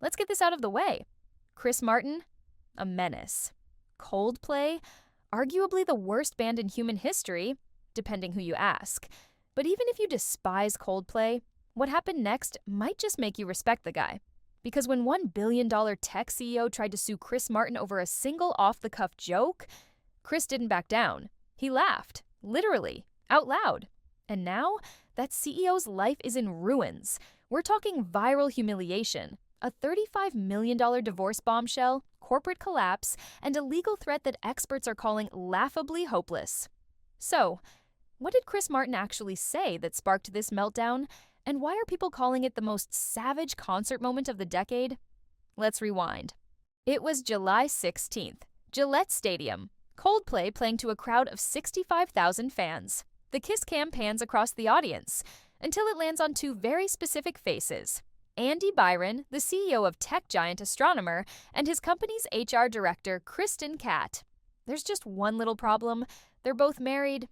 Let's get this out of the way. Chris Martin, a menace. Coldplay, arguably the worst band in human history, depending who you ask. But even if you despise Coldplay, what happened next might just make you respect the guy. Because when $1 billion tech CEO tried to sue Chris Martin over a single off-the-cuff joke, Chris didn't back down. He laughed, literally, out loud. And now, that CEO's life is in ruins. We're talking viral humiliation, a $35 million divorce bombshell, corporate collapse, and a legal threat that experts are calling laughably hopeless. So, what did Chris Martin actually say that sparked this meltdown? And why are people calling it the most savage concert moment of the decade? Let's rewind. It was July 16th, Gillette Stadium. Coldplay playing to a crowd of 65,000 fans. The kiss cam pans across the audience until it lands on two very specific faces. Andy Byron, the CEO of tech giant Astronomer, and his company's HR director, Kristen Catt. There's just one little problem. They're both married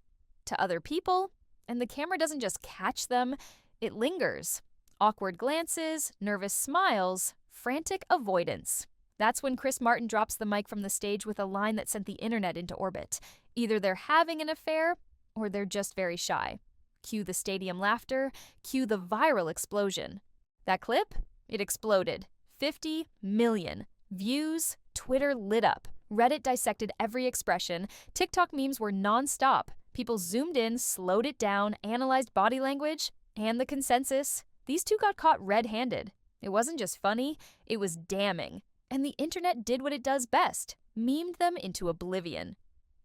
to other people, and the camera doesn't just catch them, it lingers. Awkward glances, nervous smiles, frantic avoidance. That's when Chris Martin drops the mic from the stage with a line that sent the internet into orbit. Either they're having an affair, or they're just very shy. Cue the stadium laughter, cue the viral explosion. That clip? It exploded. 50 million views, Twitter lit up. Reddit dissected every expression, TikTok memes were non-stop. People zoomed in, slowed it down, analyzed body language, and the consensus. These two got caught red-handed. It wasn't just funny, it was damning. And the internet did what it does best, memed them into oblivion.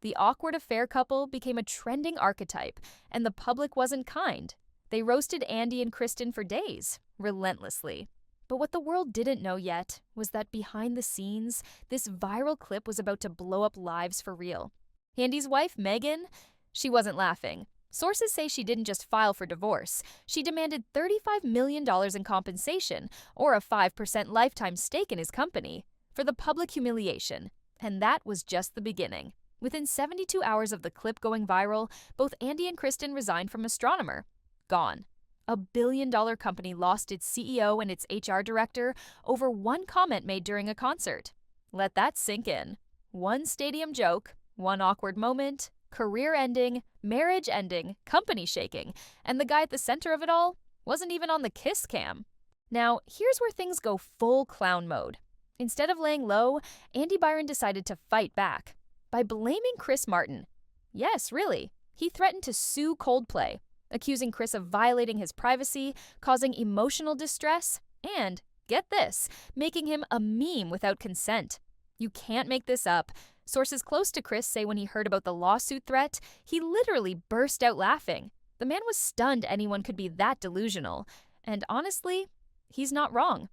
The awkward affair couple became a trending archetype, and the public wasn't kind. They roasted Andy and Kristen for days, relentlessly. But what the world didn't know yet was that behind the scenes, this viral clip was about to blow up lives for real. Andy's wife, Megan, she wasn't laughing. Sources say she didn't just file for divorce. She demanded $35 million in compensation, or a 5% lifetime stake in his company, for the public humiliation. And that was just the beginning. Within 72 hours of the clip going viral, both Andy and Kristen resigned from Astronomer. Gone. A billion-dollar company lost its CEO and its HR director over one comment made during a concert. Let that sink in. One stadium joke, one awkward moment, career ending, marriage ending, company shaking, and the guy at the center of it all wasn't even on the kiss cam. Now, here's where things go full clown mode. Instead of laying low, Andy Byron decided to fight back by blaming Chris Martin. Yes, really. He threatened to sue Coldplay, accusing Chris of violating his privacy, causing emotional distress, and, get this, making him a meme without consent. You can't make this up. Sources close to Chris say when he heard about the lawsuit threat, he literally burst out laughing. The man was stunned anyone could be that delusional. And honestly, he's not wrong.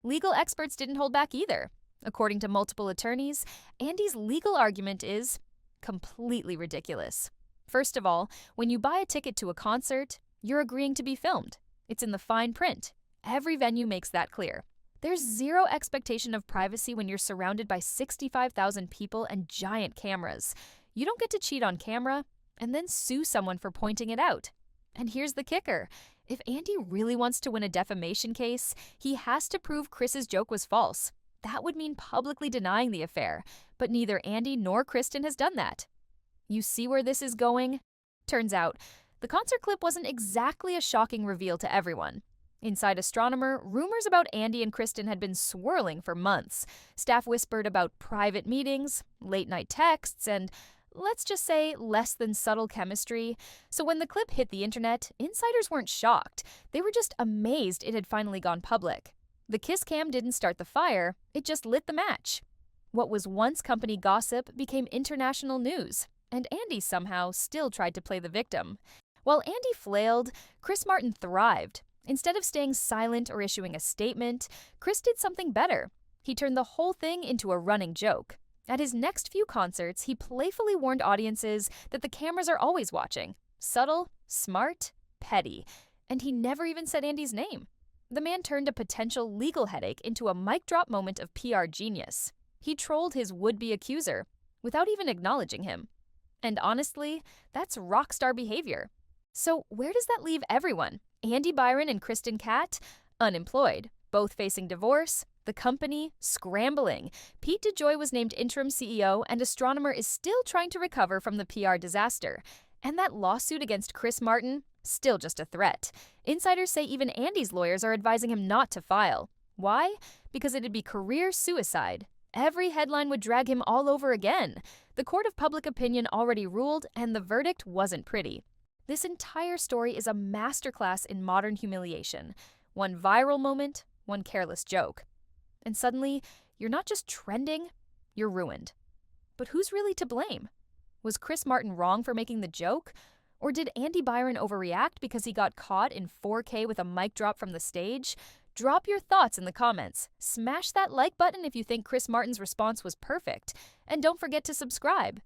Legal experts didn't hold back either. According to multiple attorneys, Andy's legal argument is completely ridiculous. First of all, when you buy a ticket to a concert, you're agreeing to be filmed. It's in the fine print. Every venue makes that clear. There's zero expectation of privacy when you're surrounded by 65,000 people and giant cameras. You don't get to cheat on camera and then sue someone for pointing it out. And here's the kicker. If Andy really wants to win a defamation case, he has to prove Chris's joke was false. That would mean publicly denying the affair, but neither Andy nor Kristen has done that. You see where this is going? Turns out, the concert clip wasn't exactly a shocking reveal to everyone. Inside Astronomer, rumors about Andy and Kristen had been swirling for months. Staff whispered about private meetings, late-night texts, and, let's just say, less than subtle chemistry. So when the clip hit the internet, insiders weren't shocked. They were just amazed it had finally gone public. The kiss cam didn't start the fire, it just lit the match. What was once company gossip became international news, and Andy somehow still tried to play the victim. While Andy flailed, Chris Martin thrived. Instead of staying silent or issuing a statement, Chris did something better. He turned the whole thing into a running joke. At his next few concerts, he playfully warned audiences that the cameras are always watching. Subtle, smart, petty. And he never even said Andy's name. The man turned a potential legal headache into a mic drop moment of PR genius. He trolled his would-be accuser without even acknowledging him. And honestly, that's rock star behavior. So where does that leave everyone? Andy Byron and Kristen Catt? Unemployed, both facing divorce, The company scrambling. Pete DeJoy was named interim CEO, and Astronomer is still trying to recover from the PR disaster. And that lawsuit against Chris Martin? Still just a threat. Insiders say even Andy's lawyers are advising him not to file. Why? Because it'd be career suicide. Every headline would drag him all over again. The court of public opinion already ruled, and the verdict wasn't pretty. This entire story is a masterclass in modern humiliation. One viral moment, one careless joke. And suddenly, you're not just trending, you're ruined. But who's really to blame? Was Chris Martin wrong for making the joke? Or did Andy Byron overreact because he got caught in 4K with a mic drop from the stage? Drop your thoughts in the comments. Smash that like button if you think Chris Martin's response was perfect. And don't forget to subscribe.